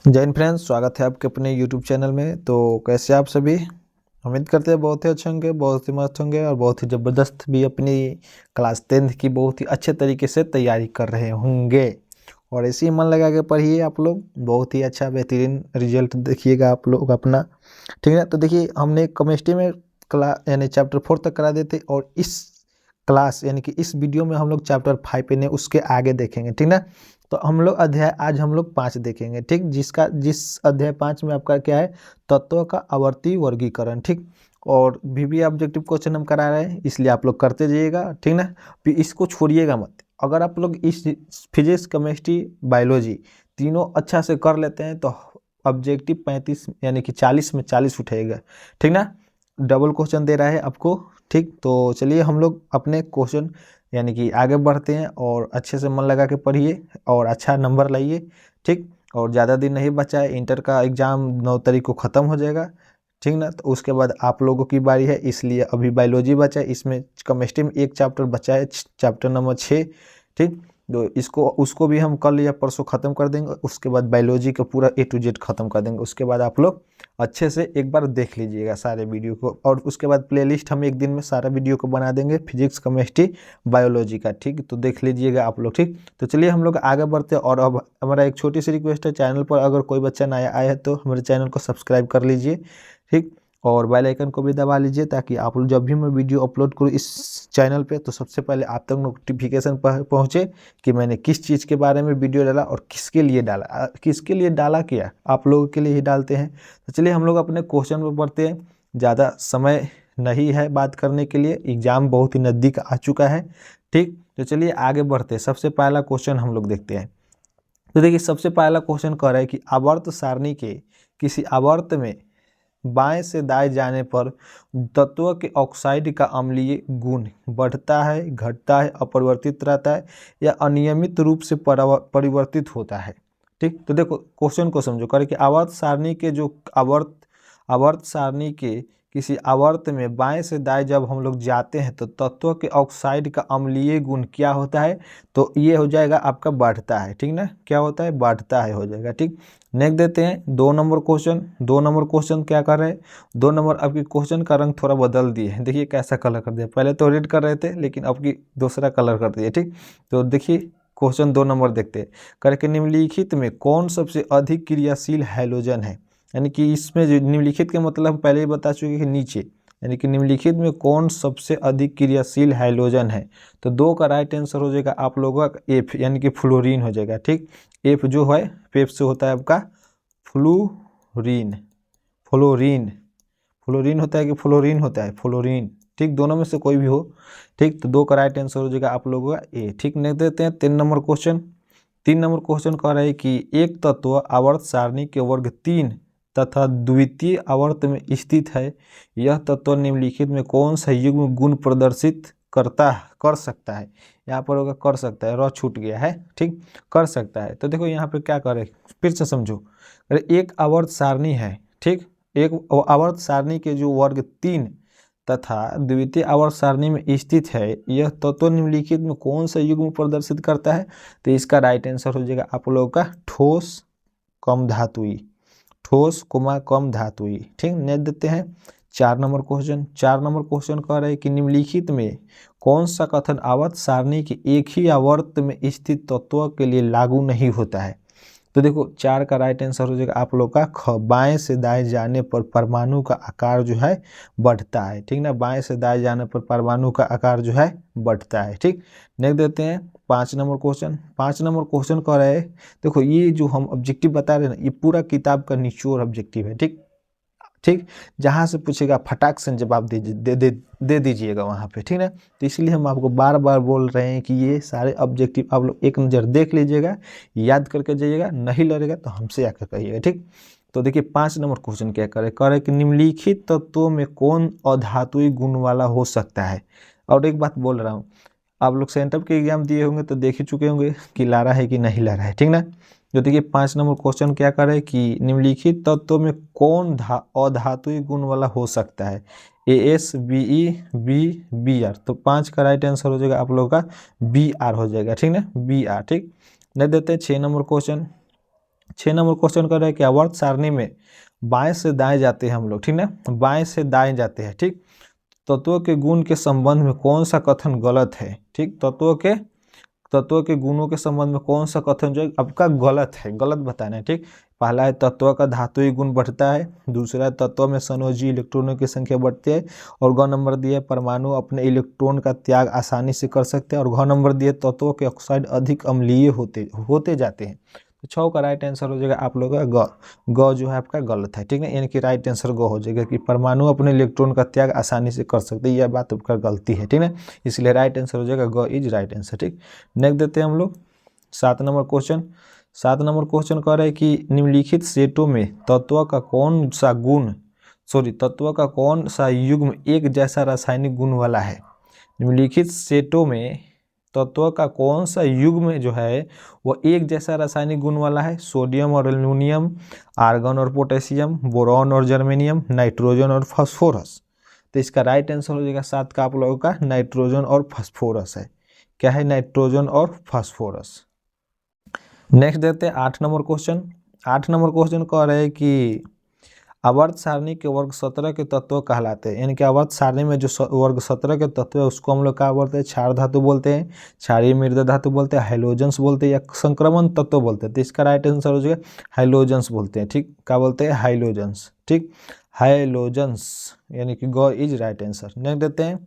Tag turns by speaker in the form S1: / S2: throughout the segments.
S1: जय हिंद फ्रेंड्स, स्वागत है आपके अपने YouTube चैनल में। तो कैसे आप सभी? उम्मीद करते हैं बहुत ही अच्छे होंगे, बहुत ही मस्त होंगे और बहुत ही ज़बरदस्त भी अपनी क्लास 10th की बहुत ही अच्छे तरीके से तैयारी कर रहे होंगे। और ऐसे ही मन लगा के पढ़िए आप लोग, बहुत ही अच्छा बेहतरीन रिजल्ट देखिएगा आप लोग अपना। ठीक है, तो देखिए हमने केमिस्ट्री में यानी चैप्टर 4 तक करा देते और इस क्लास यानी कि इस वीडियो में हम लोग चैप्टर 5 ने उसके आगे देखेंगे। ठीक ना, तो हम लोग अध्याय आज हम लोग 5 देखेंगे। ठीक, जिस अध्याय 5 में आपका क्या है, तत्वों का आवर्ती वर्गीकरण। ठीक, और भी ऑब्जेक्टिव क्वेश्चन हम करा रहे हैं, इसलिए आप लोग करते जाइएगा। ठीक ना, फिर इसको छोड़िएगा मत। अगर आप लोग इस फिजिक्स, केमिस्ट्री, बायोलॉजी तीनों अच्छा से कर लेते हैं तो ऑब्जेक्टिव 35 यानी कि 40 में 40 उठेगा। ठीक ना, डबल क्वेश्चन दे रहा है आपको। ठीक, तो चलिए हम लोग अपने क्वेश्चन यानी कि आगे बढ़ते हैं और अच्छे से मन लगा के पढ़िए और अच्छा नंबर लाइए। ठीक, और ज़्यादा दिन नहीं बचा है, इंटर का एग्ज़ाम 9 तारीख को ख़त्म हो जाएगा। ठीक ना, तो उसके बाद आप लोगों की बारी है, इसलिए अभी बायोलॉजी बचा है, इसमें केमिस्ट्री में एक चैप्टर बचा है, चैप्टर नंबर 6। ठीक, तो इसको उसको भी हम कल या परसों ख़त्म कर देंगे। उसके बाद बायोलॉजी का पूरा A to Z ख़त्म कर देंगे। उसके बाद आप लोग अच्छे से एक बार देख लीजिएगा सारे वीडियो को, और उसके बाद प्लेलिस्ट हम एक दिन में सारा वीडियो को बना देंगे फिजिक्स, केमिस्ट्री, बायोलॉजी का। ठीक, तो देख लीजिएगा आप लोग। ठीक, तो चलिए हम लोग आगे बढ़ते हैं। और अब हमारा एक छोटी सी रिक्वेस्ट है, चैनल पर अगर कोई बच्चा नया आया है तो हमारे चैनल को सब्सक्राइब कर लीजिए। ठीक, और बेल आइकन को भी दबा लीजिए, ताकि आप लोग जब भी मैं वीडियो अपलोड करूँ इस चैनल पे तो सबसे पहले आप तक नोटिफिकेशन पहुँचे कि मैंने किस चीज़ के बारे में वीडियो डाला और किसके लिए डाला। किसके लिए डाला, क्या आप लोगों के लिए ही डालते हैं। तो चलिए हम लोग अपने क्वेश्चन पर बढ़ते हैं। ज़्यादा समय नहीं है बात करने के लिए, एग्ज़ाम बहुत ही नज़दीक आ चुका है। ठीक, तो चलिए आगे बढ़ते हैं। सबसे पहला क्वेश्चन हम लोग देखते हैं। तो देखिए सबसे पहला क्वेश्चन कह रहा है कि आवर्त सारणी के किसी आवर्त में बाएं से दाएं जाने पर तत्व के ऑक्साइड का अम्लीय गुण बढ़ता है, घटता है, अपरिवर्तित रहता है या अनियमित रूप से परिवर्तित होता है। ठीक, तो देखो क्वेश्चन को समझो। करे कि आवर्त सारणी के जो आवर्त सारणी के किसी आवर्त में बाएं से दाएं जब हम लोग जाते हैं तो तत्व के ऑक्साइड का अम्लीय गुण क्या होता है, तो ये हो जाएगा आपका बढ़ता है। ठीक ना, क्या होता है, बढ़ता है हो जाएगा। ठीक, नेक्स्ट देते हैं 2 नंबर क्वेश्चन। 2 नंबर क्वेश्चन क्या कर रहे हैं, 2 नंबर आपकी क्वेश्चन का रंग थोड़ा बदल दिए हैं। देखिए कैसा कलर कर दिया, पहले तो रेड कर रहे थे लेकिन अब की दूसरा कलर कर दिए। ठीक, तो देखिए क्वेश्चन 2 नंबर देखते हैं। करके निम्नलिखित में कौन सबसे अधिक क्रियाशील हैलोजन है, यानी कि इसमें जो निम्नलिखित के मतलब पहले ही बता चुके कि नीचे, यानी कि निम्नलिखित में कौन सबसे अधिक क्रियाशील हैलोजन है। तो 2 का राइट आंसर हो जाएगा आप लोगों का एफ, यानी कि फ्लोरीन हो जाएगा। ठीक, एफ जो है पेप से होता है आपका फ्लोरीन। फ्लोरीन फ्लोरीन होता है कि फ्लोरीन होता है, फ्लोरीन। ठीक, दोनों में से कोई भी हो। ठीक, तो 2 का राइट आंसर हो जाएगा आप लोगों का ए। ठीक, नहीं देते हैं 3 नंबर क्वेश्चन। 3 नंबर क्वेश्चन कह रहा है कि एक तत्व आवर्त सारणी के वर्ग 3 तथा द्वितीय आवर्त में स्थित है, यह तत्व निम्नलिखित में कौन सा युग्म गुण प्रदर्शित कर सकता है। यहाँ पर होगा कर सकता है, र छूट गया है। ठीक, कर सकता है। तो देखो यहाँ पे क्या करे, फिर से समझो। अरे एक आवर्त सारणी है। ठीक, एक आवर्त सारणी के जो वर्ग 3 तथा द्वितीय आवर्त सारणी में स्थित है, यह तत्व निम्नलिखित में कौन सा युग्म प्रदर्शित करता है। तो इसका राइट आंसर हो जाएगा आप लोगों का ठोस कम धातुई, ठोस कोमा कम धातुई। ठीक, नेक्स्ट देते हैं 4 नंबर क्वेश्चन। 4 नंबर क्वेश्चन कह रहे हैं कि निम्नलिखित में कौन सा कथन आवर्त सारणी के एक ही आवर्त में स्थित तत्व के लिए लागू नहीं होता है। तो देखो 4 का राइट आंसर हो जाएगा आप लोग का ख, बाएं से दाएं जाने पर परमाणु का आकार जो है बढ़ता है। ठीक ना, बाएं से दाएं जाने पर परमाणु का आकार जो है बढ़ता है। ठीक, नेक्स्ट देते हैं 5 नंबर क्वेश्चन। 5 नंबर क्वेश्चन कह रहे हैं, देखो ये जो हम ऑब्जेक्टिव बता रहे हैं ना, ये पूरा किताब का निचोड़ ऑब्जेक्टिव है। ठीक, ठीक, जहाँ से पूछेगा फटाक से जवाब दे दीजिएगा वहाँ पे। ठीक ना, तो इसलिए हम आपको बार बार बोल रहे हैं कि ये सारे ऑब्जेक्टिव आप लोग एक नज़र देख लीजिएगा, याद करके जाइएगा, नहीं लगेगा तो हमसे आकर कहिएगा। ठीक, तो देखिए 5 नंबर क्वेश्चन क्या करे कि निम्नलिखित तत्वों में कौन अधातुई गुण वाला हो सकता है। और एक बात बोल रहा हूँ, आप लोग सेंटअप के एग्जाम दिए होंगे तो देख ही चुके होंगे कि ला रहा है कि नहीं ला रहा है। ठीक ना, जो देखिए 5 नंबर क्वेश्चन क्या करे कि निम्नलिखित तत्वों में कौन अधातुई गुण वाला हो सकता है, AS, BE, BR। तो 5 का राइट आंसर हो जाएगा आप लोगों का BR हो जाएगा। ठीक ना, BR। ठीक, नहीं देते हैं 6 नंबर क्वेश्चन। 6 नंबर क्वेश्चन कर रहे हैं कि आवर्त सारणी में बाएं से दाएं जाते हैं हम लोग, ठीक ना, बाएं से दाएं जाते हैं, ठीक। तत्वों के गुण के संबंध में कौन सा कथन गलत है, ठीक। तत्वों के गुणों के संबंध में कौन सा कथन जो है आपका गलत है, गलत बताना है, ठीक। पहला है तत्व का धातुई गुण बढ़ता है, दूसरा है तत्व में संयोजी इलेक्ट्रॉनों की संख्या बढ़ती है, और ग नंबर दिया परमाणु अपने इलेक्ट्रॉन का त्याग आसानी से कर सकते हैं, और घ नंबर दिए तत्वों के ऑक्साइड अधिक अम्लीय होते जाते हैं। तो 6 का राइट आंसर हो जाएगा आप लोगों का ग जो है आपका गलत है, ठीक है, यानी कि राइट आंसर ग हो जाएगा कि परमाणु अपने इलेक्ट्रॉन का त्याग आसानी से कर सकते हैं, यह बात आपका गलती है, ठीक है, इसलिए राइट आंसर हो जाएगा ग इज राइट आंसर, ठीक। नेक्स्ट देते हैं हम लोग 7 नंबर क्वेश्चन। 7 नंबर क्वेश्चन कह रहा है कि निम्नलिखित सेटों में तत्व का कौन सा युग्म एक जैसा रासायनिक गुण वाला है। निम्नलिखित सेटों में तत्व का कौन सा युग्म जो है वह एक जैसा रासायनिक गुण वाला है। सोडियम और एल्युमिनियम, आर्गन और पोटेशियम, बोरॉन और जर्मेनियम, नाइट्रोजन और फास्फोरस। तो इसका राइट आंसर हो जाएगा 7 का आप लोगों का नाइट्रोजन और फास्फोरस है। क्या है, नाइट्रोजन और फास्फोरस। नेक्स्ट देखते हैं 8 नंबर क्वेश्चन। 8 नंबर क्वेश्चन कह रहे हैं कि आवर्त सारणी के वर्ग 17 के तत्व कहलाते हैं, यानी कि आवर्त सारणी में जो वर्ग 17 के तत्व है उसको हम लोग क्या बोलते हैं, क्षार धातु बोलते हैं, क्षारीय मृदा धातु बोलते हैं, हाइलोजेंस बोलते हैं, या संक्रमण तत्व बोलते हैं। तो इसका राइट आंसर हो जाएगा हाइलोजेंस बोलते हैं, ठीक। क्या बोलते हैं, हाइलोजेंस, ठीक, हाइलोजेंस, यानी कि ग इज राइट आंसर। नेक्स्ट देते हैं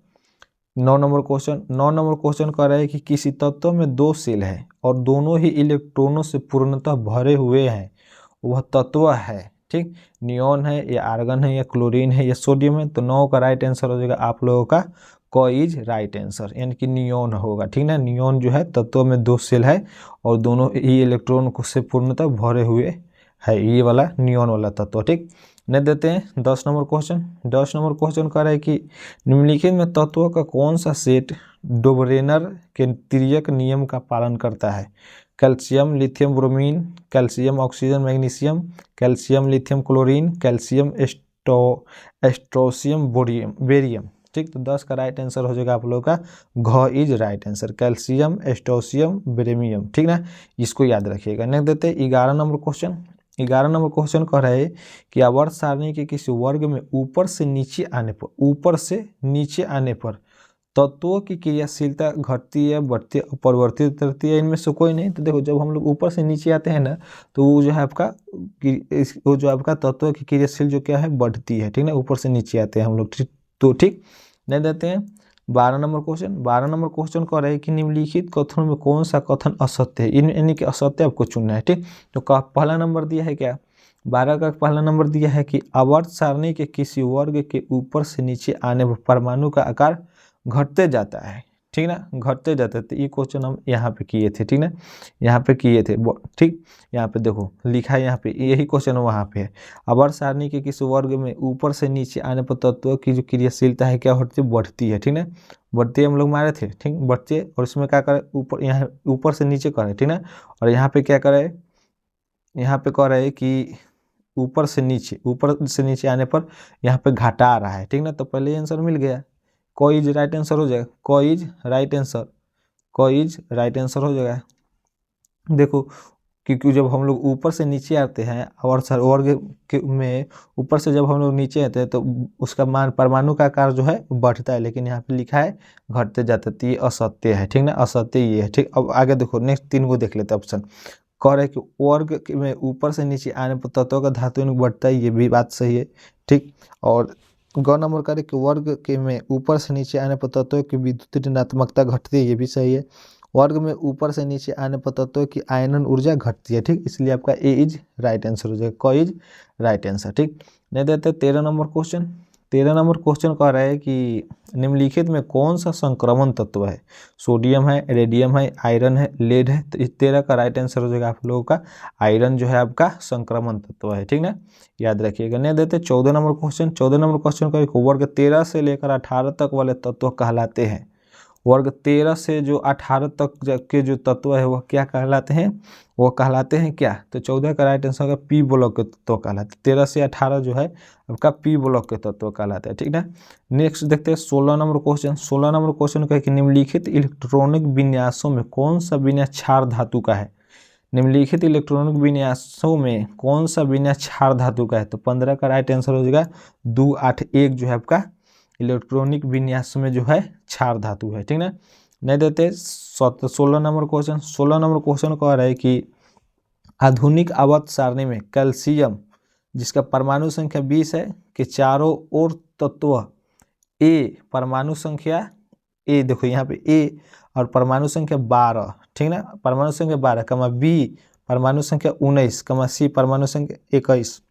S1: 9 नंबर क्वेश्चन। 9 नंबर क्वेश्चन कह रहा है कि किसी तत्व में 2 सेल है और दोनों ही इलेक्ट्रॉनों से पूर्णतः भरे हुए हैं, वह तत्व है, ठीक। नियोन है या आर्गन है या क्लोरीन है या सोडियम है। तो 9 का राइट आंसर हो जाएगा आप लोगों का क इज राइट आंसर, यानी कि नियोन होगा, ठीक ना। नियोन जो है तत्व में 2 सेल है और दोनों ही इलेक्ट्रॉन से पूर्णतः भरे हुए है, ये वाला नियोन वाला तत्व, ठीक। नहीं देते हैं 10 नंबर क्वेश्चन। 10 नंबर क्वेश्चन कह रहा है कि निम्नलिखित में तत्वों का कौन सा सेट डोबरेनर के तिर्यक नियम का पालन करता है। Calcium lithium bromine, calcium oxygen magnesium, calcium lithium chlorine, calcium strontium barium, ठीक। तो 10 का राइट आंसर हो जाएगा आप लोगों का घ is right answer, calcium strontium barium, ठीक ना, इसको याद रखिएगा। नेक्स्ट देते हैं 11 नंबर क्वेश्चन। 11 नंबर क्वेश्चन कह रहे हैं कि आवर्त सारणी के किसी वर्ग में ऊपर से नीचे आने पर तत्वों की क्रियाशीलता घटती है, बढ़ती है, परिवर्तित करती है, इनमें से कोई नहीं। तो देखो जब हम लोग ऊपर से नीचे आते हैं ना तो वो जो है आपका तत्व की क्रियाशील जो क्या है बढ़ती है, ठीक ना, ऊपर से नीचे आते हैं हम लोग, तो ठीक। नहीं देते हैं 12 नंबर क्वेश्चन। 12 नंबर क्वेश्चन कह रहे हैं कि निम्नलिखित कथनों में कौन सा कथन असत्य है, यानी कि असत्य आपको चुनना है, ठीक। तो पहला नंबर दिया है क्या, 12 का पहला नंबर दिया है कि आवर्त सारणी के किसी वर्ग के ऊपर से नीचे आने पर परमाणु का आकार घटते जाता है, ठीक ना, घटते जाते। तो ये क्वेश्चन हम यहाँ पे किए थे, ठीक ना, यहाँ पे किए थे, ठीक। यहाँ पे देखो लिखा है, यहाँ पे यही क्वेश्चन वहाँ पे है। आवर्त सारणी के किसी वर्ग में ऊपर से नीचे आने पर तत्व की जो क्रियाशीलता है क्या होती है, बढ़ती है, ठीक ना, बढ़ती है, हम लोग मारे थे, ठीक, बढ़ती है। और इसमें क्या करें, ऊपर यहाँ ऊपर से नीचे करें, ठीक ना, और यहाँ पे क्या करें, यहाँ पे कह रहे हैं कि ऊपर से नीचे आने पर यहाँ पे घटा आ रहा है, ठीक ना। तो पहले आंसर मिल गया, क इज राइट आंसर हो जाएगा, क इज राइट आंसर हो जाएगा। देखो क्योंकि जब हम लोग ऊपर से नीचे आते हैं और वर्ग में ऊपर से जब हम लोग नीचे आते हैं तो उसका मान परमाणु का आकार जो है बढ़ता है, लेकिन यहाँ पे लिखा है घटते जाते, तो ये असत्य है, ठीक ना, असत्य ये है, ठीक। अब आगे देखो नेक्स्ट 3 को देख लेते हैं ऑप्शन। कह रहे कि वर्ग में ऊपर से नीचे आने पर तत्वों का धातु बढ़ता है, ये भी बात सही है, ठीक। और ग नंबर करे कि वर्ग के में ऊपर से नीचे आने पर तत्वों की विद्युत ऋणात्मकता घटती है, ये भी सही है। वर्ग में ऊपर से नीचे आने पर तत्वों की आयनन ऊर्जा घटती है, ठीक, इसलिए आपका ए इज राइट आंसर हो जाएगा, क इज राइट आंसर, ठीक। नहीं देते 13 नंबर क्वेश्चन। 13 नंबर क्वेश्चन कह रहा है कि निम्नलिखित में कौन सा संक्रमण तत्व है। सोडियम है, रेडियम है, आयरन है, लेड है। तो इस 13 का राइट आंसर हो जाएगा आप लोगों का आयरन जो है आपका संक्रमण तत्व है, ठीक ना, याद रखिएगा। नहीं देते 14 नंबर क्वेश्चन। 14 नंबर क्वेश्चन का वर्ग 13 से लेकर 18 तक वाले तत्व कहलाते हैं। वर्ग 13 से जो 18 तक के जो तत्व है वह क्या कहलाते हैं, वो कहलाते हैं क्या। तो 14 का राइट आंसर होगा पी ब्लॉक के तत्व कहलाते हैं। 13 से 18 जो है आपका पी ब्लॉक के तत्व कहलाते हैं, ठीक ना। नेक्स्ट देखते हैं 16 नंबर क्वेश्चन। 16 नंबर क्वेश्चन का है कि निम्नलिखित इलेक्ट्रॉनिक विन्यासों में कौन सा विन्यास क्षार धातु का है। निम्नलिखित इलेक्ट्रॉनिक विन्यासों में कौन सा विन्यास क्षार धातु का है? तो 15 का राइट आंसर हो जाएगा 281 जो है आपका इलेक्ट्रॉनिक विन्यास में जो है क्षार धातु है, ठीक ना। नहीं देते 16 नंबर क्वेश्चन। 16 नंबर क्वेश्चन कह रहा है कि आधुनिक आवर्त सारणी में कैल्शियम जिसका परमाणु संख्या 20 है कि चारों ओर तत्व ए परमाणु संख्या ए, देखो यहाँ पे ए और परमाणु संख्या 12, ठीक ना, परमाणु संख्या 12 कमा बी परमाणु संख्या 19 कमा सी परमाणु संख्या 21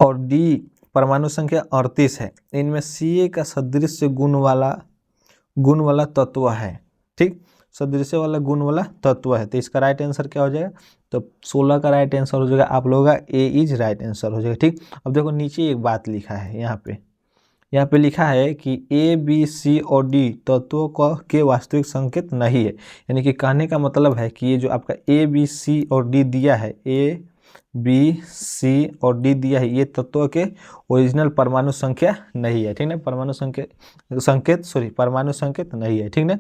S1: और डी परमाणु संख्या 38 है। इनमें सी का सदृश्य गुण वाला तत्व है, ठीक, सदृश्य वाला गुण वाला तत्व है। तो इसका राइट आंसर क्या हो जाएगा? तो 16 का राइट आंसर हो जाएगा आप लोगों का ए इज राइट आंसर हो जाएगा, ठीक। अब देखो नीचे एक बात लिखा है, यहाँ पे लिखा है कि ए बी सी और डी तत्वों का के वास्तविक संकेत नहीं है। यानी कि कहने का मतलब है कि ये जो आपका ए बी सी और डी दिया है, ए बी सी और डी दिया है, ये तत्वों के ओरिजिनल परमाणु संख्या नहीं है, ठीक ना, परमाणु संकेत नहीं है, ठीक ना।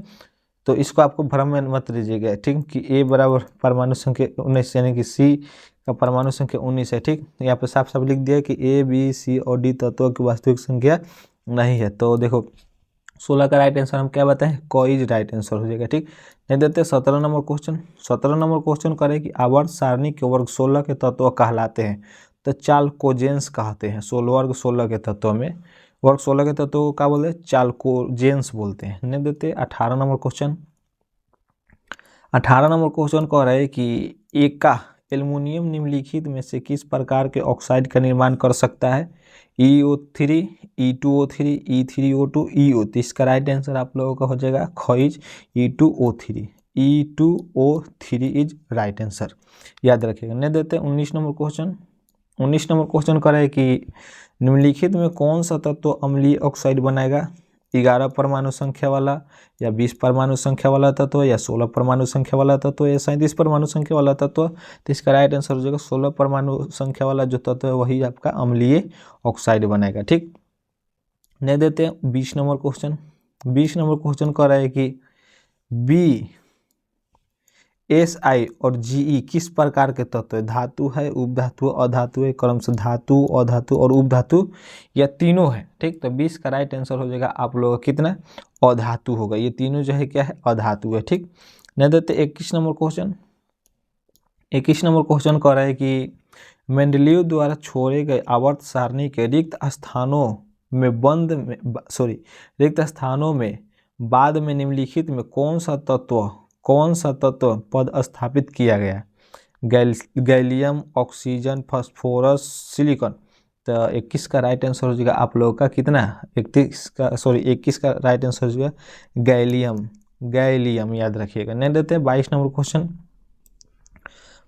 S1: तो इसको आपको भ्रम में मत लीजिएगा, ठीक, कि ए बराबर परमाणु संख्या 19 यानी कि सी का परमाणु संख्या 19 है, ठीक। यहाँ पे साफ साफ लिख दिया कि ए बी सी और डी तत्वों की वास्तविक संख्या नहीं है। तो देखो 16 का राइट आंसर हम क्या बताएं? कोई राइट आंसर हो जाएगा, ठीक। नहीं देते 17 नंबर क्वेश्चन। 17 नंबर क्वेश्चन करें कि आवर्त सारणी के वर्ग 16 के तत्व कहलाते हैं, तो चालकोजेंस कहते हैं। वर्ग 16 के तत्व में वर्ग 16 के तत्व को क्या बोलते हैं? चालकोजेंस बोलते हैं। नहीं देते 18 नंबर क्वेश्चन। 18 नंबर क्वेश्चन कह रहा है कि एका एल्युमिनियम निम्नलिखित में से किस प्रकार के ऑक्साइड का निर्माण कर सकता है? EO3, E2O3, E3O2, EO। तो इसका राइट आंसर आप लोगों का हो जाएगा खइज E2O3। E2O3 is right answer, याद रखिएगा। नहीं देते 19 नंबर क्वेश्चन। 19 नंबर क्वेश्चन कर रहा है कि निम्नलिखित में कौन सा तत्व अम्लीय ऑक्साइड बनाएगा? 11 परमाणु संख्या वाला या 20 परमाणु संख्या वाला तत्व या 16 परमाणु संख्या वाला तत्व या 37 परमाणु संख्या वाला तत्व? तो इसका राइट आंसर हो जाएगा 16 परमाणु संख्या वाला जो तत्व है वही आपका अम्लीय ऑक्साइड बनेगा, ठीक। नहीं देते हैं 20 नंबर क्वेश्चन। 20 नंबर क्वेश्चन कह रहा है कि बी SI और GE किस प्रकार के तत्व है? धातु है, उपधातु, अधातु है, क्रम से धातु, अधातु और उपधातु या तीनों है, ठीक। तो 20 का राइट आंसर हो जाएगा आप लोगों का कितना? अधातु होगा। ये तीनों जो है क्या है? अधातु है, ठीक। नहीं देते 21 नंबर क्वेश्चन। 21 नंबर क्वेश्चन कह रहा है कि मेंडलीव द्वारा छोड़े गए आवर्त सारणी के रिक्त स्थानों में बाद में निम्नलिखित में कौन सा तत्व पद स्थापित किया गया? Gallium, oxygen, phosphorus, silicon. तो 21 का राइट आंसर हो जाएगा आप लोगों का कितना? 21 का राइट आंसर हो जाएगा गैलियम, याद रखिएगा। नहीं देते हैं 22 नंबर क्वेश्चन।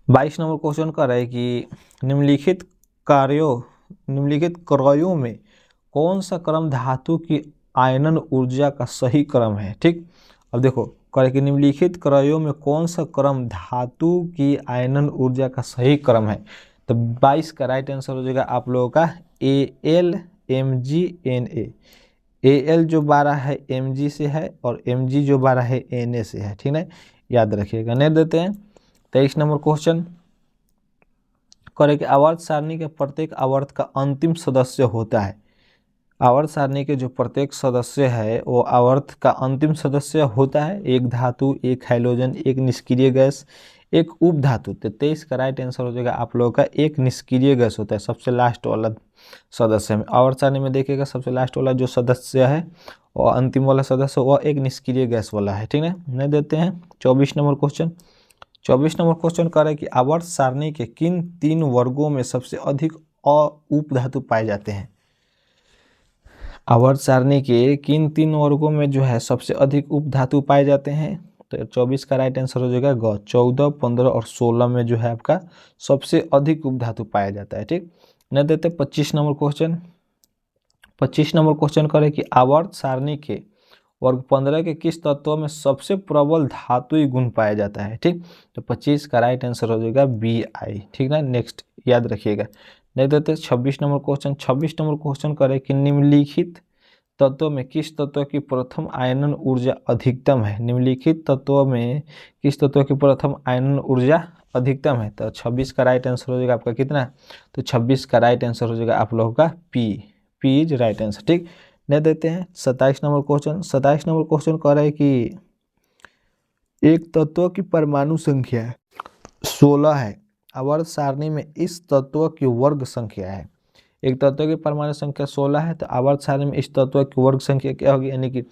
S1: 22 नंबर क्वेश्चन कर रहा है कि निम्नलिखित कार्यों में कौन सा क्रम धातु की आयनन ऊर्जा का सही क्रम है, ठीक। अब देखो करें कि निम्नलिखित क्रयों में कौन सा क्रम धातु की आयनन ऊर्जा का सही क्रम है? तो 22 का राइट आंसर हो जाएगा आप लोगों का AL Mg Na। AL जो 12 है Mg से है और Mg जो 12 है Na से है, ठीक है, याद रखिएगा। नहीं देते हैं 23 नंबर क्वेश्चन करें कि आवर्त सारणी के प्रत्येक आवर्त का अंतिम सदस्य होता है। आवर्त सारणी के जो प्रत्येक सदस्य है वो आवर्त का अंतिम सदस्य होता है। एक धातु, एक हैलोजन, एक निष्क्रिय गैस, एक उपधातु। तो 23 का राइट आंसर हो जाएगा आप लोगों का एक निष्क्रिय गैस होता है, सबसे लास्ट वाला सदस्य में। आवर्त सारणी में देखिएगा सबसे लास्ट वाला जो सदस्य है और अंतिम वाला सदस्य वह एक निष्क्रिय गैस वाला है, ठीक है। नहीं देते हैं 24 नंबर क्वेश्चन। 24 नंबर क्वेश्चन कर रहा है कि आवर्त सारणी के किन 3 वर्गों में सबसे अधिक उपधातु पाए जाते हैं? आवर्त सारणी के किन 3 वर्गों में जो है सबसे अधिक उपधातु पाए जाते हैं? तो 24 का राइट आंसर हो जाएगा 14, 15 और 16 में जो है आपका सबसे अधिक उपधातु पाया जाता है, ठीक। नहीं देते 25 नंबर क्वेश्चन। 25 नंबर क्वेश्चन करें कि आवर्त सारणी के वर्ग 15 के किस तत्व में सबसे प्रबल धातुई गुण पाया जाता है, ठीक। तो 25 का राइट आंसर हो जाएगा Bi, ठीक ना। नेक्स्ट याद रखिएगा। नहीं देते 26 नंबर क्वेश्चन। 26 नंबर क्वेश्चन करें कि निम्नलिखित तत्व में किस तत्व की प्रथम आयनन ऊर्जा अधिकतम है? निम्नलिखित तत्वों में किस तत्व की प्रथम आयनन ऊर्जा अधिकतम है? तो 26 का राइट आंसर हो जाएगा आपका कितना? तो 26 का राइट आंसर हो जाएगा आप लोगों का P. P is right answer. ठीक, नहीं देते हैं 27 नंबर क्वेश्चन। 27 नंबर क्वेश्चन कह रहा है कि एक तत्व की परमाणु संख्या 16 है, आवर्त सारणी में इस तत्व की वर्ग संख्या है। एक तत्व की परमाणु संख्या 16 है तो आवर्त सारणी में इस तत्व की वर्ग संख्या क्या होगी? यानी कि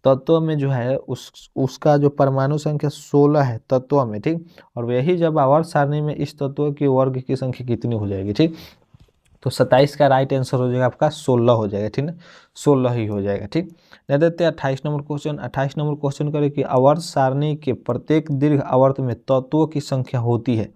S1: तत्व में जो है उसका जो परमाणु संख्या 16 है तत्व में, ठीक, और वही जब आवर्त सारणी में इस तत्व की वर्ग की संख्या कितनी हो जाएगी? ठीक, तो 27 का राइट आंसर हो जाएगा आपका 16 हो जाएगा। ठीक ना, 16 ही हो जाएगा। ठीक, नहीं देते 28 नंबर क्वेश्चन। 28 नंबर क्वेश्चन करें कि आवर्त सारणी के प्रत्येक दीर्घ आवर्त में तत्वों की संख्या होती है।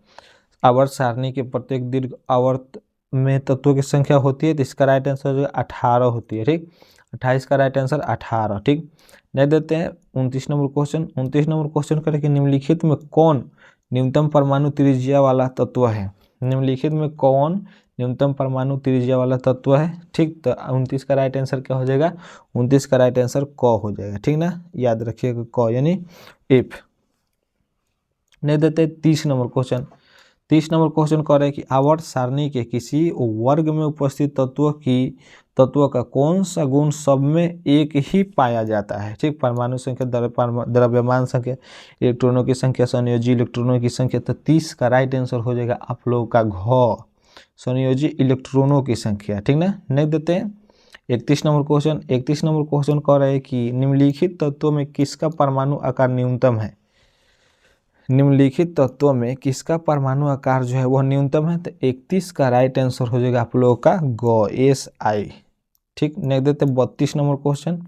S1: आवर्त सारणी के प्रत्येक दीर्घ आवर्त में तत्वों की संख्या होती है तो इसका राइट आंसर हो जाएगा 18 होती है। ठीक, 28 का राइट आंसर 18। ठीक, नहीं देते हैं 29 नंबर क्वेश्चन। 29 नंबर क्वेश्चन करें कि निम्नलिखित में कौन न्यूनतम परमाणु त्रिज्या वाला तत्व है? निम्नलिखित में कौन न्यूनतम परमाणु त्रिज्या वाला तत्व है? ठीक, तो 29 का राइट आंसर क्या हो जाएगा? 29 का राइट आंसर क हो जाएगा। ठीक ना, याद रखिएगा क यानी एफ। नहीं देते 30 नंबर क्वेश्चन। 30 नंबर क्वेश्चन कह रहे हैं कि आवर्त सारणी के किसी वर्ग में उपस्थित तत्व का कौन सा गुण सब में एक ही पाया जाता है? ठीक, परमाणु संख्या, द्रव्यमान संख्या, इलेक्ट्रॉनों की संख्या, संयोजी इलेक्ट्रॉनों की संख्या। तो 30 का राइट आंसर हो जाएगा आप लोगों का घ, संयोजी इलेक्ट्रॉनों की संख्या। ठीक ना, नहीं देते हैं 31 नंबर क्वेश्चन। 31 नंबर क्वेश्चन कह रहे हैं कि निम्नलिखित तत्वों में किसका परमाणु आकार न्यूनतम है? निम्नलिखित तत्वों में किसका परमाणु आकार जो है वह न्यूनतम है? तो 31 का राइट आंसर हो जाएगा आप लोगों का ग, SI। ठीक, नहीं देते 32 नंबर क्वेश्चन।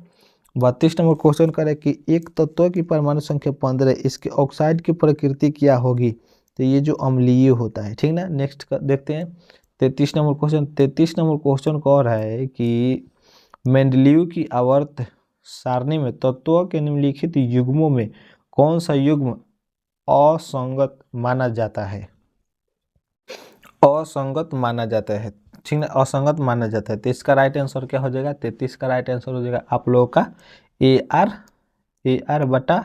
S1: 32 नंबर क्वेश्चन करे कि एक तत्व की परमाणु संख्या 15, इसके ऑक्साइड की प्रकृति क्या होगी? तो ये जो अम्लीय होता है। ठीक ना, नेक्स्ट देखते हैं 33 नंबर क्वेश्चन। 33 नंबर क्वेश्चन कह रहा है कि मेंडलीव की आवर्त सारणी में तत्वों के निम्नलिखित युग्मों में कौन सा युग्म असंगत माना जाता है? असंगत माना जाता है। ठीक ना, असंगत माना जाता है। तो इसका राइट आंसर क्या हो जाएगा? 33 का राइट आंसर हो जाएगा आप लोगों का AR बटा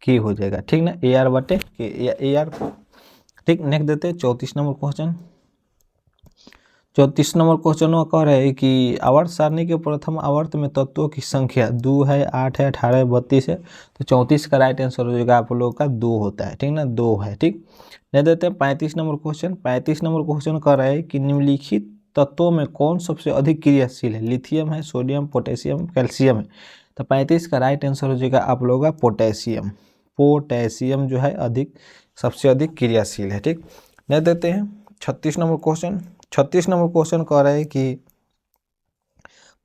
S1: के हो जाएगा। ठीक ना, AR बटे के या AR। ठीक, नेक्स्ट देते हैं 34 नंबर क्वेश्चन। 34 नंबर क्वेश्चन में कह रहे हैं कि आवर्त सारणी के प्रथम आवर्त में तत्वों की संख्या 2 है, 8 है, 18 है, 32 है। तो 34 का राइट आंसर हो जाएगा आप लोगों का 2 होता है। ठीक ना, 2 है। ठीक, नहीं देते हैं 35 नंबर क्वेश्चन। 35 नंबर क्वेश्चन कह रहा है कि निम्नलिखित तत्वों में कौन सबसे अधिक क्रियाशील है? लिथियम है, सोडियम, पोटेशियम, कैल्शियम है। तो 35 का राइट आंसर हो जाएगा आप लोगों का पोटेशियम। पोटेशियम जो है सबसे अधिक क्रियाशील है। ठीक, नहीं देते हैं 36 नंबर क्वेश्चन। 36 नंबर क्वेश्चन कह रहा है कि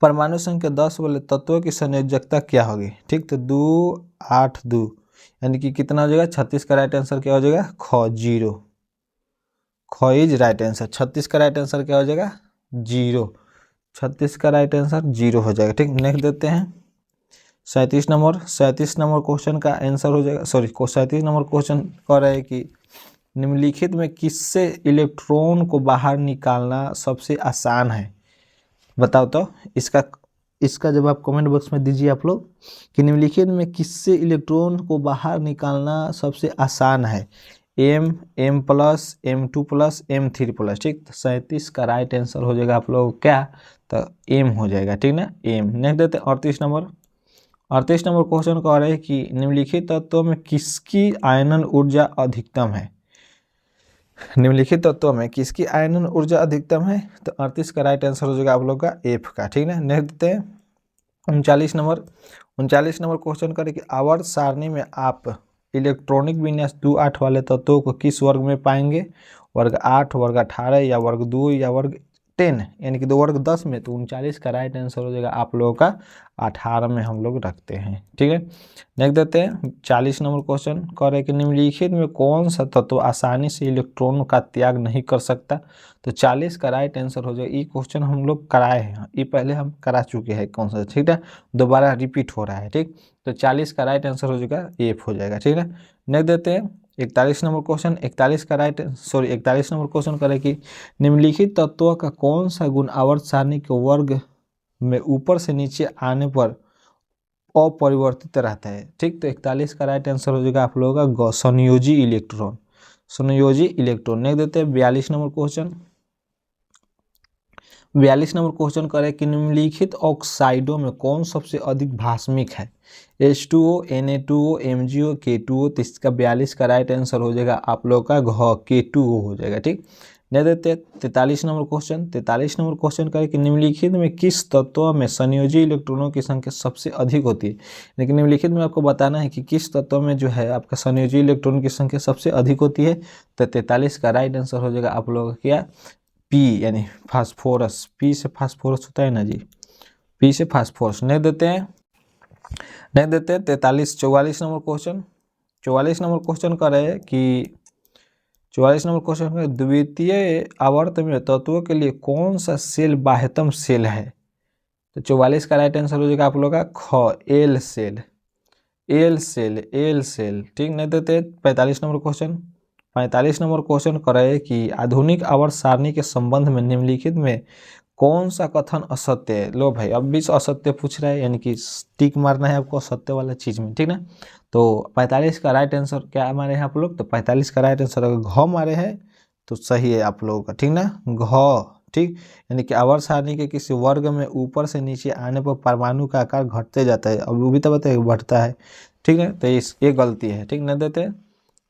S1: परमाणु संख्या 10 वाले तत्वों की संयोजकता क्या होगी? ठीक, तो 2 8 2 यानी कि कितना हो जाएगा? 36 का राइट आंसर क्या हो जाएगा? ख, 0। ख इज राइट आंसर। 36 का राइट आंसर क्या हो जाएगा? 0। 36 का राइट आंसर 0 हो जाएगा। ठीक, नेक्स्ट देते हैं 37 नंबर। 37 नंबर क्वेश्चन का आंसर हो जाएगा, 37 नंबर क्वेश्चन कह रहा है कि निम्नलिखित में किससे इलेक्ट्रॉन को बाहर निकालना सबसे आसान है? बताओ तो इसका जवाब कमेंट बॉक्स में दीजिए आप लोग कि निम्नलिखित में किससे इलेक्ट्रॉन को बाहर निकालना सबसे आसान है? M plus, M2 plus, M3 plus. ठीक, तो 37 का राइट आंसर हो जाएगा आप लोग क्या? तो M हो जाएगा। ठीक ना, M। नेक्स्ट देते हैं 38 नंबर। 38 नंबर क्वेश्चन कह रहे हैं कि निम्नलिखित तत्वों में किसकी आयनन ऊर्जा अधिकतम है? निम्नलिखित तत्वों में किसकी आयनन ऊर्जा अधिकतम है? तो 38 का राइट आंसर हो जाएगा आप लोग का F का। ठीक है, नेक्स्ट देते हैं 39 नंबर। 39 नंबर क्वेश्चन करें कि आवर्त सारणी में आप इलेक्ट्रॉनिक विन्यास 2 8 वाले तत्वों को किस वर्ग में पाएंगे? वर्ग 8, वर्ग 18 या वर्ग 2 या वर्ग 10 यानी कि 2 वर्ग 10 में। तो 39 का राइट आंसर हो जाएगा आप लोगों का 18 में हम लोग रखते हैं। ठीक है, नेक्स्ट देते हैं 40 नंबर क्वेश्चन कह रहे हैं कि निम्नलिखित में कौन सा तत्व आसानी से इलेक्ट्रॉन का त्याग नहीं कर सकता? तो 40 का राइट आंसर हो जाएगा। ये क्वेश्चन हम लोग कराए हैं, ये पहले हम करा चुके हैं कौन सा। ठीक है, दोबारा रिपीट हो रहा है। ठीक, तो 40 का राइट आंसर हो जाएगा F हो जाएगा। ठीक है, नेक्स्ट देते हैं 41 नंबर क्वेश्चन। 41 नंबर क्वेश्चन करें कि निम्नलिखित तत्वों का कौन सा गुण आवर्त सारणी के वर्ग में ऊपर से नीचे आने पर अपरिवर्तित रहता है। ठीक, तो 41 का राइट आंसर हो जाएगा आप लोगों का संयोजी इलेक्ट्रॉन। संयोजी इलेक्ट्रॉन नहीं देते। 42 नंबर क्वेश्चन, 42 नंबर क्वेश्चन करें कि निम्नलिखित ऑक्साइडों में कौन सबसे अधिक भास्मिक है? H2O, Na2O, MgO, K2O। तो इसका 42 का राइट आंसर हो जाएगा आप लोग का K2O हो जाएगा। ठीक, नहीं देते। 43 नंबर क्वेश्चन, 43 नंबर क्वेश्चन करें कि निम्नलिखित में किस तत्व में संयोजी इलेक्ट्रॉनों की संख्या सबसे अधिक होती है? लेकिन निम्नलिखित में आपको बताना है कि किस तत्व में जो है आपका संयोजी इलेक्ट्रॉन की संख्या सबसे अधिक होती है। तो 43 का राइट आंसर हो जाएगा आप लोगों का क्या? पी, यानी फास्फोरस। पी से फास्फोरस होता है ना जी, पी से फास्फोरस। नहीं देते हैं, नहीं देते। 44 नंबर क्वेश्चन, 44 नंबर क्वेश्चन कर रहे हैं कि 44 नंबर क्वेश्चन में द्वितीय आवर्त में तत्वों के लिए कौन सा सेल बाह्यतम सेल है? तो 44 का राइट आंसर हो जाएगा आप लोग का L cell, L cell, L cell. ठीक, नहीं देते। 45 नंबर क्वेश्चन, 45 नंबर क्वेश्चन करे कि आधुनिक आवर्त सारणी के संबंध में निम्नलिखित में कौन सा कथन असत्य है? लो भाई, अब भी असत्य पूछ रहा है, यानी कि टिक मारना है आपको असत्य वाला चीज में। ठीक ना, तो 45 का राइट आंसर क्या मारे हैं आप लोग? तो 45 का राइट आंसर अगर घ मारे हैं तो सही है आप लोगों का। ठीक ना, घ। ठीक, यानी कि आवर्त सारणी के किसी वर्ग में ऊपर से नीचे आने पर परमाणु का आकार घटते जाता है। अब वो भी तो बताइए बढ़ता है। ठीक है, तो ये गलती है। ठीक, नहीं देते।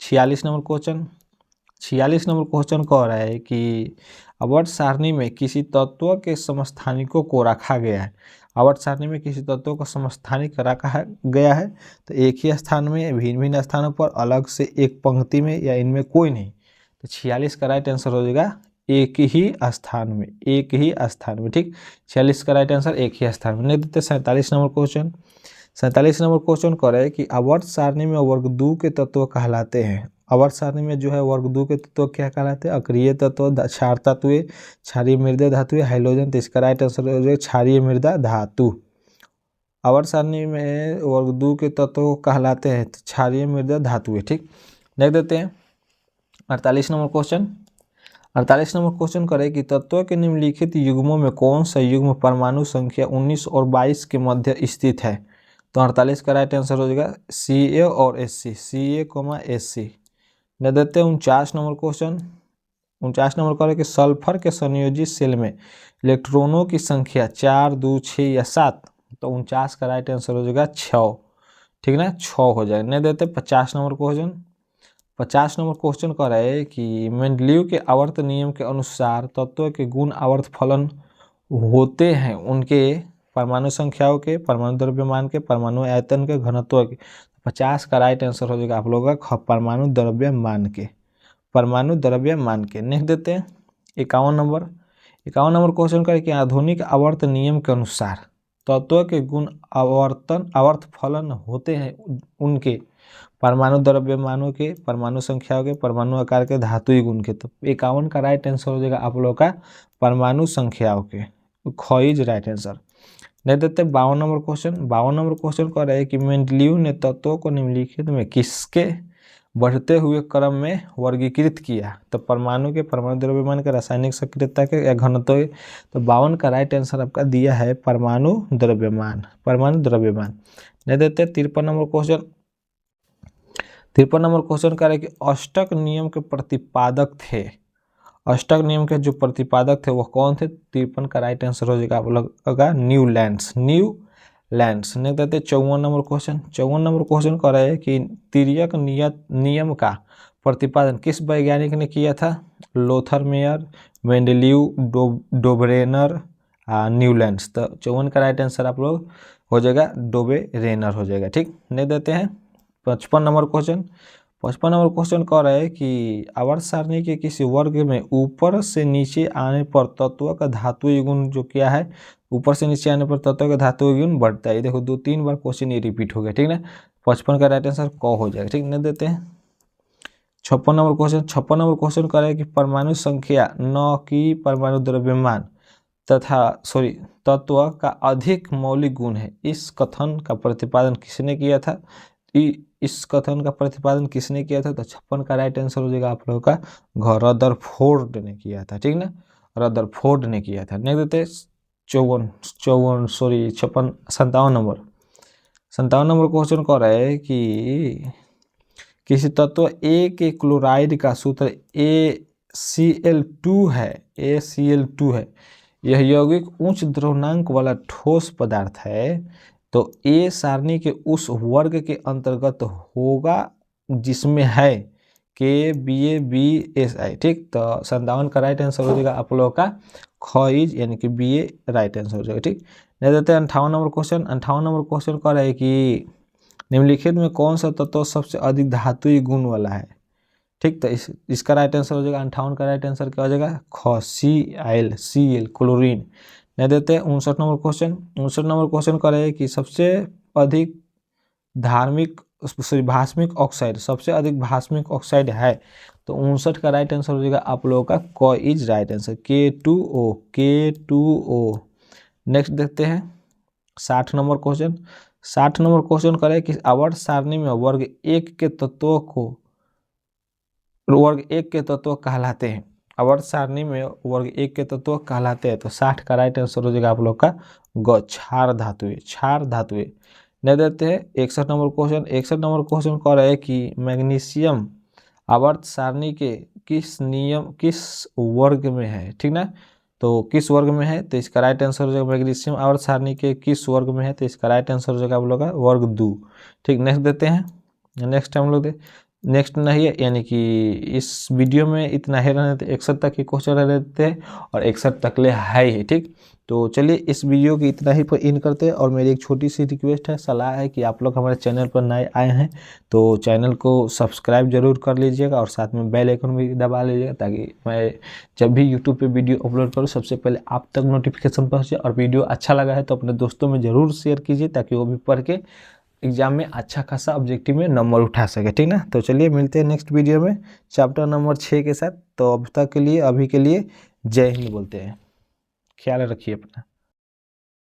S1: 46 नंबर क्वेश्चन, 46 नंबर क्वेश्चन कह रहा है कि आवर्त सारणी में किसी तत्व के समस्थानिकों को रखा गया है। आवर्त सारणी में किसी तत्व को समस्थानिक रखा गया है तो एक ही स्थान में, भिन्न भिन्न स्थानों पर, अलग से एक पंक्ति में, या इनमें कोई नहीं। तो 46 का राइट आंसर हो जाएगा एक ही स्थान में, एक ही स्थान में। ठीक, 46 का राइट आंसर एक ही स्थान में। नहीं देते। 47 नंबर क्वेश्चन, 47 नंबर क्वेश्चन करे कि आवर्त सारणी में वर्ग 2 के तत्व कहलाते हैं। आवर्त सारणी में जो है वर्ग 2 के तत्व क्या कहलाते हैं? अक्रिय तत्व, क्षार तत्व, क्षारीय मृदा धातु, हाइड्रोजन। तो इसका राइट आंसर हो जाएगा क्षारीय मृदा धातु। आवर्त सारणी में वर्ग 2 के तत्व कहलाते हैं तो क्षारीय मृदा धातु है। ठीक, देख देते हैं 48 नंबर क्वेश्चन, 48 नंबर क्वेश्चन करे कि तत्व के निम्नलिखित युग्मों में कौन सा युग्म परमाणु संख्या 19 और 22 के मध्य स्थित है? तो 48 का राइट आंसर हो जाएगा Ca और Sc, Ca, Sc। न देते 49 नंबर क्वेश्चन, 49 नंबर करे कि सल्फर के संयोजी सेल में इलेक्ट्रॉनों की संख्या 4, 2, 6 या 7। तो 49 का राइट आंसर हो जाएगा 6। ठीक ना, 6 हो जाएगा। नहीं देते। 50 नंबर क्वेश्चन, 50 नंबर क्वेश्चन कर रहा है कि मेंडलीव के आवर्त नियम के अनुसार तत्व के गुण आवर्त फलन होते हैं उनके परमाणु संख्याओं के, परमाणु द्रव्यमान के, परमाणु आयतन के, घनत्व के। 50 का राइट आंसर हो जाएगा आप लोगों का परमाणु द्रव्यमान के, परमाणु द्रव्यमान के। नेक्स्ट देते हैं 51 नंबर, 51 नंबर क्वेश्चन करें कि आधुनिक आवर्त नियम के अनुसार तत्व के गुण आवर्त फलन होते हैं उनके परमाणु द्रव्यमानों के, परमाणु संख्याओं के, परमाणु आकार के, धातुई गुण के। तो 51 का राइट आंसर हो जाएगा आप लोग का परमाणु संख्याओं के, ख इज राइट आंसर। नहीं देते। 52 नंबर क्वेश्चन, 52 नंबर क्वेश्चन कह रहा है कि मेंडलीव ने तत्वों को निम्नलिखित में किसके बढ़ते हुए क्रम में वर्गीकृत किया? तो परमाणु के, परमाणु द्रव्यमान के, रासायनिक सक्रियता के, या घनत्व के। तो 52 का राइट आंसर आपका दिया है परमाणु द्रव्यमान, परमाणु द्रव्यमान। नहीं देते। 53 नंबर क्वेश्चन, 53 नंबर क्वेश्चन कह रहे कि अष्टक नियम के प्रतिपादक थे। अष्टक नियम के जो प्रतिपादक थे वो कौन थे? 53 का राइट आंसर हो जाएगा आप लोग का न्यूलैंड्स, न्यूलैंड्स। नहीं देते। 54 नंबर क्वेश्चन, 54 नंबर क्वेश्चन कह रहे हैं कि तिर्यक नियम का प्रतिपादन किस वैज्ञानिक ने किया था? Lothar Meyer, Mendeleev, Dobereiner, Newlands. तो 54 का राइट आंसर आप लोग हो जाएगा डोबरेनर हो जाएगा। ठीक, नहीं देते हैं। 55 नंबर क्वेश्चन, 55 नंबर क्वेश्चन कह रहा है कि आवर्त सारणी के किसी वर्ग में ऊपर से नीचे आने पर तत्व का धातुई गुण जो क्या है, ऊपर से नीचे आने पर तत्व का धातुई गुण बढ़ता है। देखो 2-3 बार क्वेश्चन ये रिपीट हो गया। ठीक ना, 55 का राइट आंसर क हो जाएगा। ठीक, नहीं देते हैं। 56 नंबर क्वेश्चन, 56 नंबर क्वेश्चन कह रहा है कि परमाणु संख्या न कि परमाणु द्रव्यमान तत्व का अधिक मौलिक गुण है। इस कथन का प्रतिपादन किसने किया था? इस कथन का प्रतिपादन किसने किया था? तो 56 का राइट आंसर हो जाएगा आप लोगों का रदरफोर्ड ने किया था। ठीक ना, रदरफोर्ड ने किया था। नहीं देते। 57 नंबर क्वेश्चन कह रहा है कि किसी तत्व ए के क्लोराइड का सूत्र ACl2 है। यह यौगिक उच्च द्रव्यमात्रा वाला ठोस पदार्थ है, तो ए सारणी के उस वर्ग के अंतर्गत होगा जिसमें है KBABSI। ठीक, तो 57 का राइट आंसर हो जाएगा आप लोगों का ख इज, यानी कि BA राइट आंसर हो जाएगा। ठीक, नहीं देते हैं 58 नंबर क्वेश्चन। 58 नंबर क्वेश्चन कह रहा है कि निम्नलिखित में कौन सा तत्व सबसे अधिक धातुई गुण वाला है। ठीक, तो इसका राइट आंसर हो जाएगा 58 का राइट आंसर क्या हो जाएगा ख Cl क्लोरीन। नहीं देते हैं 59 नंबर क्वेश्चन। 59 नंबर क्वेश्चन कह रहे हैं कि सबसे अधिक भास्मिक ऑक्साइड है, तो 59 का राइट आंसर हो जाएगा आप लोगों का क is right answer K2O। Next देखते हैं 60 नंबर क्वेश्चन। 60 नंबर क्वेश्चन करें कि आवर्त सारणी में वर्ग एक के तत्व कहलाते हैं। आवर्त सारणी में वर्ग एक के तत्व कहलाते हैं, तो 60 का राइट आंसर हो जाएगा आप लोग का ग क्षार धातुएं। नहीं देते हैं 61 नंबर क्वेश्चन। 61 नंबर क्वेश्चन कह रहे हैं कि मैग्नीशियम आवर्त सारणी के किस वर्ग में है। ठीक ना, तो किस वर्ग में है, तो इसका राइट आंसर हो जाएगा मैग्नीशियम आवर्त सारणी के किस वर्ग में है, तो इसका राइट आंसर हो जाएगा आप लोग का वर्ग 2। ठीक, नेक्स्ट देते हैं। नेक्स्ट हम लोग नेक्स्ट नहीं है, यानी कि इस वीडियो में इतना ही रहने देते, 61 तक के क्वेश्चन रह देते हैं और 61 तक ले है ही। ठीक, तो चलिए इस वीडियो की इतना ही पर इन करते हैं। और मेरी एक छोटी सी रिक्वेस्ट है, सलाह है कि आप लोग हमारे चैनल पर नए आए हैं तो चैनल को सब्सक्राइब जरूर कर लीजिएगा और साथ में बेल आइकन भी दबा लीजिएगा, ताकि मैं जब भी यूट्यूब पे वीडियो अपलोड करूँ सबसे पहले आप तक नोटिफिकेशन पहुँचे। और वीडियो अच्छा लगा है तो अपने दोस्तों में ज़रूर शेयर कीजिए, ताकि वो भी पढ़ के एग्जाम में अच्छा खासा ऑब्जेक्टिव में नंबर उठा सके। ठीक ना, तो चलिए मिलते हैं नेक्स्ट वीडियो में चैप्टर नंबर 6 के साथ। तो अभी के लिए जय हिंद बोलते हैं। ख्याल रखिए अपना।